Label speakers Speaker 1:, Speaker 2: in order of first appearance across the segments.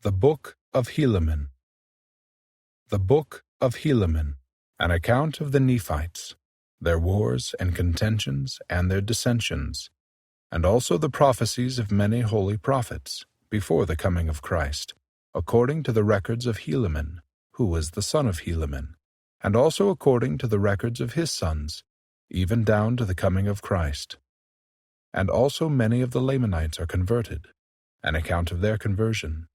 Speaker 1: The Book of Helaman. The Book of Helaman, an account of the Nephites, their wars and contentions and their dissensions, and also the prophecies of many holy prophets before the coming of Christ, according to the records of Helaman, who was the son of Helaman, and also according to the records of his sons, even down to the coming of Christ. And also many of the Lamanites are converted, an account of their conversion,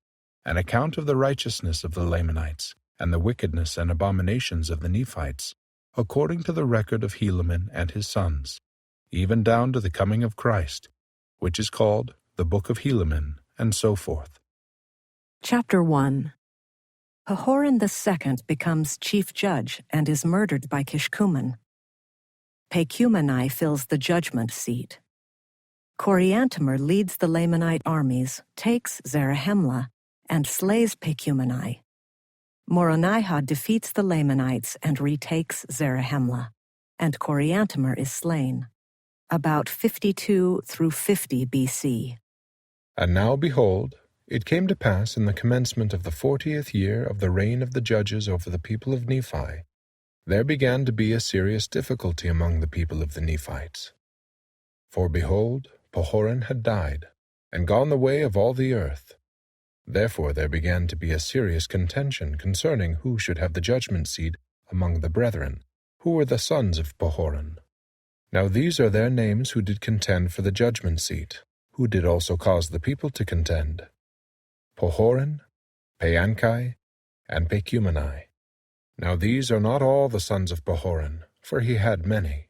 Speaker 1: an account of the righteousness of the Lamanites, and the wickedness and abominations of the Nephites, according to the record of Helaman and his sons, even down to the coming of Christ, which is called the Book of Helaman, and so forth.
Speaker 2: Chapter 1. Pahoran II becomes chief judge and is murdered by Kishkumen. Pacumeni fills the judgment seat. Coriantumr leads the Lamanite armies, takes Zarahemla, and slays Pacumeni. Moronihah defeats the Lamanites and retakes Zarahemla, and Coriantumr is slain. About 52 through 50 BC.
Speaker 1: And now behold, it came to pass in the commencement of the 40th year of the reign of the judges over the people of Nephi, there began to be a serious difficulty among the people of the Nephites. For behold, Pahoran had died, and gone the way of all the earth. Therefore there began to be a serious contention concerning who should have the judgment seat among the brethren, who were the sons of Pahoran. Now these are their names who did contend for the judgment seat, who did also cause the people to contend: Pahoran, Paanchi, and Pacumeni. Now these are not all the sons of Pahoran, for he had many.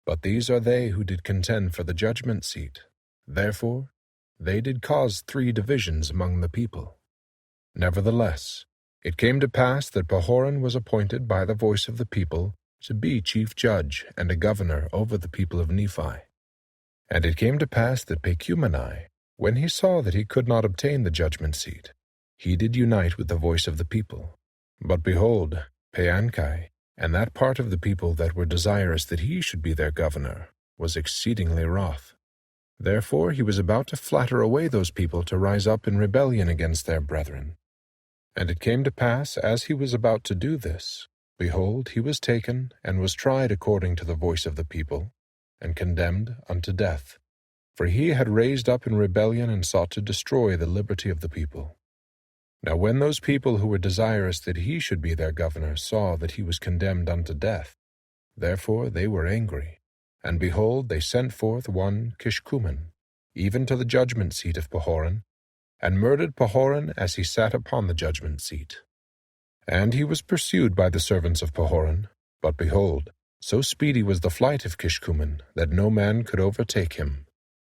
Speaker 1: But these are they who did contend for the judgment seat. Therefore they did cause 3 divisions among the people. Nevertheless, it came to pass that Pahoran was appointed by the voice of the people to be chief judge and a governor over the people of Nephi. And it came to pass that Pacumeni, when he saw that he could not obtain the judgment seat, he did unite with the voice of the people. But behold, Paanchi, and that part of the people that were desirous that he should be their governor, was exceedingly wroth. Therefore he was about to flatter away those people to rise up in rebellion against their brethren. And it came to pass, as he was about to do this, behold, he was taken, and was tried according to the voice of the people, and condemned unto death. For he had raised up in rebellion and sought to destroy the liberty of the people. Now when those people who were desirous that he should be their governor saw that he was condemned unto death, therefore they were angry. And behold, they sent forth one Kishkumen, even to the judgment seat of Pahoran, and murdered Pahoran as he sat upon the judgment seat. And he was pursued by the servants of Pahoran, but behold, so speedy was the flight of Kishkumen that no man could overtake him.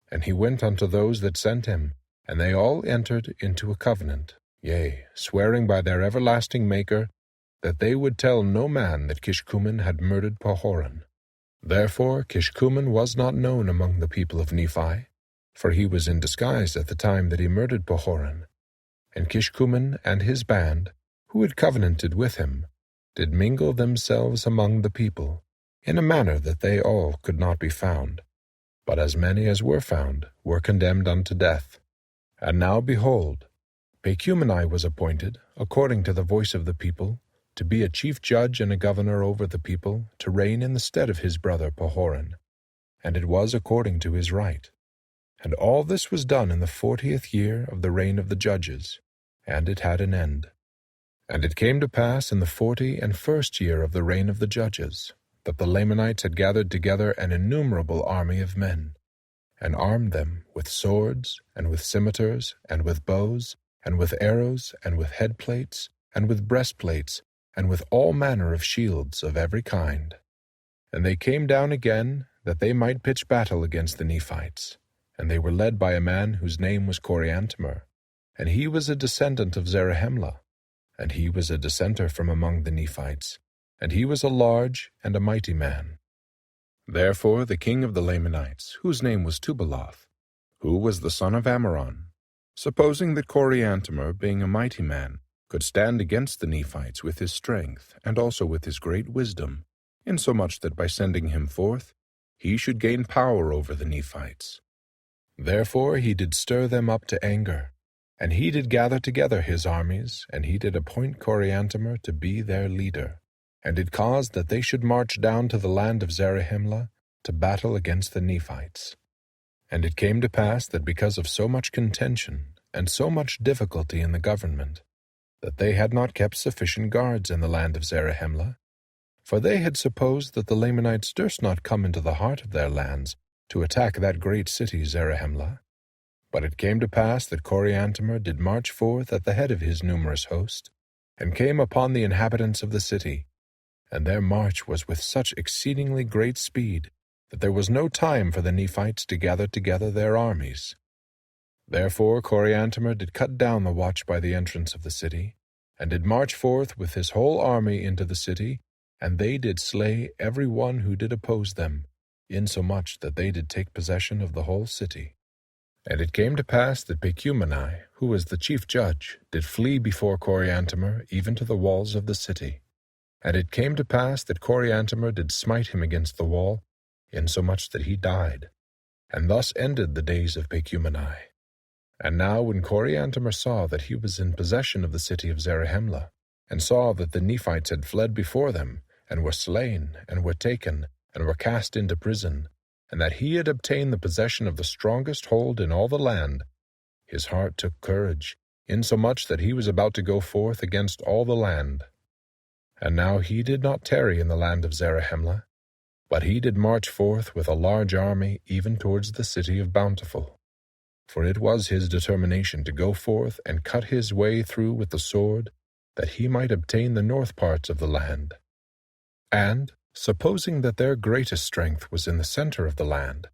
Speaker 1: And he went unto those that sent him, and they all entered into a covenant, yea, swearing by their everlasting Maker, that they would tell no man that Kishkumen had murdered Pahoran. Therefore Kishkumen was not known among the people of Nephi, for he was in disguise at the time that he murdered Pahoran. And Kishkumen and his band, who had covenanted with him, did mingle themselves among the people, in a manner that they all could not be found. But as many as were found were condemned unto death. And now behold, Pacumeni was appointed, according to the voice of the people, to be a chief judge and a governor over the people, to reign in the stead of his brother Pahoran. And it was according to his right. And all this was done in the 40th year of the reign of the judges, and it had an end. And it came to pass in the 41st year of the reign of the judges, that the Lamanites had gathered together an innumerable army of men, and armed them with swords, and with scimitars, and with bows, and with arrows, and with headplates, and with breastplates, and with all manner of shields of every kind. And they came down again, that they might pitch battle against the Nephites. And they were led by a man whose name was Coriantumr, and he was a descendant of Zarahemla, and he was a dissenter from among the Nephites, and he was a large and a mighty man. Therefore the king of the Lamanites, whose name was Tubaloth, who was the son of Ammoron, supposing that Coriantumr, being a mighty man, could stand against the Nephites with his strength, and also with his great wisdom, insomuch that by sending him forth, he should gain power over the Nephites. Therefore he did stir them up to anger, And he did gather together his armies, and he did appoint Coriantumr to be their leader, and did cause that they should march down to the land of Zarahemla to battle against the Nephites. And it came to pass that because of so much contention and so much difficulty in the government, that they had not kept sufficient guards in the land of Zarahemla, for they had supposed that the Lamanites durst not come into the heart of their lands to attack that great city Zarahemla. But it came to pass that Coriantumr did march forth at the head of his numerous host, and came upon the inhabitants of the city, and their march was with such exceedingly great speed, that there was no time for the Nephites to gather together their armies. Therefore Coriantumr did cut down the watch by the entrance of the city, and did march forth with his whole army into the city, and they did slay every one who did oppose them, insomuch that they did take possession of the whole city. And it came to pass that Pacumeni, who was the chief judge, did flee before Coriantumr even to the walls of the city. And it came to pass that Coriantumr did smite him against the wall, insomuch that he died. And thus ended the days of Pacumeni. And now when Coriantumr saw that he was in possession of the city of Zarahemla, and saw that the Nephites had fled before them, and were slain, and were taken, and were cast into prison, and that he had obtained the possession of the strongest hold in all the land, his heart took courage, insomuch that he was about to go forth against all the land. And now he did not tarry in the land of Zarahemla, but he did march forth with a large army even towards the city of Bountiful. For it was his determination to go forth and cut his way through with the sword, that he might obtain the north parts of the land. And, supposing that their greatest strength was in the center of the land,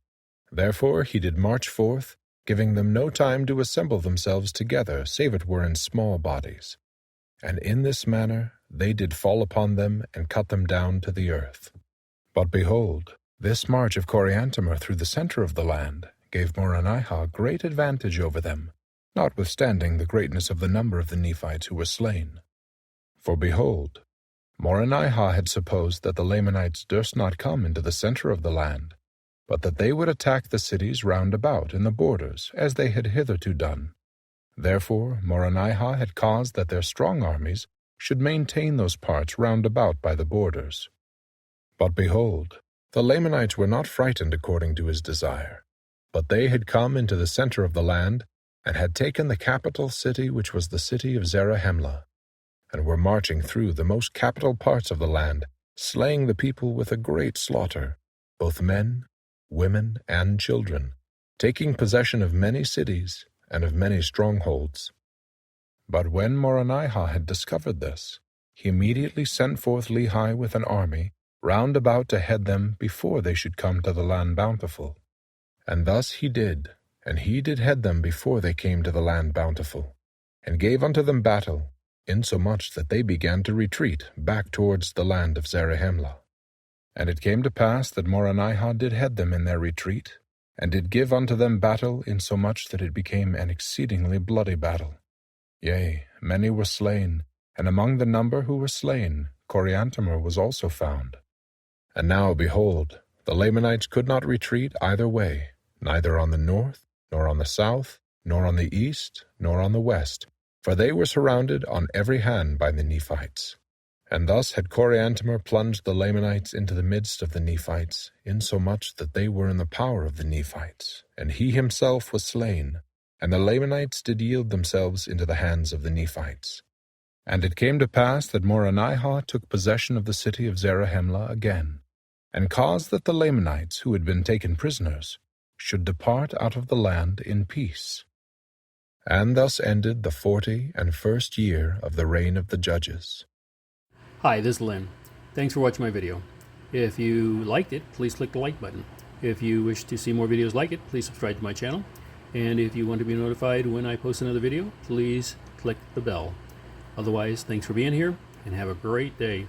Speaker 1: therefore he did march forth, giving them no time to assemble themselves together, save it were in small bodies. And in this manner they did fall upon them and cut them down to the earth. But behold, this march of Coriantumr through the center of the land gave Moronihah great advantage over them, notwithstanding the greatness of the number of the Nephites who were slain. For behold, Moronihah had supposed that the Lamanites durst not come into the center of the land, but that they would attack the cities round about in the borders, as they had hitherto done. Therefore Moronihah had caused that their strong armies should maintain those parts round about by the borders. But behold, the Lamanites were not frightened according to his desire, but they had come into the center of the land, and had taken the capital city, which was the city of Zarahemla, and were marching through the most capital parts of the land, slaying the people with a great slaughter, both men, women, and children, taking possession of many cities and of many strongholds. But when Moronihah had discovered this, he immediately sent forth Lehi with an army round about to head them before they should come to the land Bountiful. And thus he did, and he did head them before they came to the land Bountiful, and gave unto them battle, insomuch that they began to retreat back towards the land of Zarahemla. And it came to pass that Moronihah did head them in their retreat, and did give unto them battle, insomuch that it became an exceedingly bloody battle. Yea, many were slain, and among the number who were slain, Coriantumr was also found. And now, behold, the Lamanites could not retreat either way, neither on the north, nor on the south, nor on the east, nor on the west, for they were surrounded on every hand by the Nephites. And thus had Coriantumr plunged the Lamanites into the midst of the Nephites, insomuch that they were in the power of the Nephites, and he himself was slain, and the Lamanites did yield themselves into the hands of the Nephites. And it came to pass that Moronihah took possession of the city of Zarahemla again, and caused that the Lamanites, who had been taken prisoners, should depart out of the land in peace. And thus ended the 41st year of the reign of the judges.
Speaker 3: Hi, this is Lynn. Thanks for watching my video. If you liked it, please click the like button. If you wish to see more videos like it, please subscribe to my channel. And if you want to be notified when I post another video, please click the bell. Otherwise, thanks for being here, and have a great day.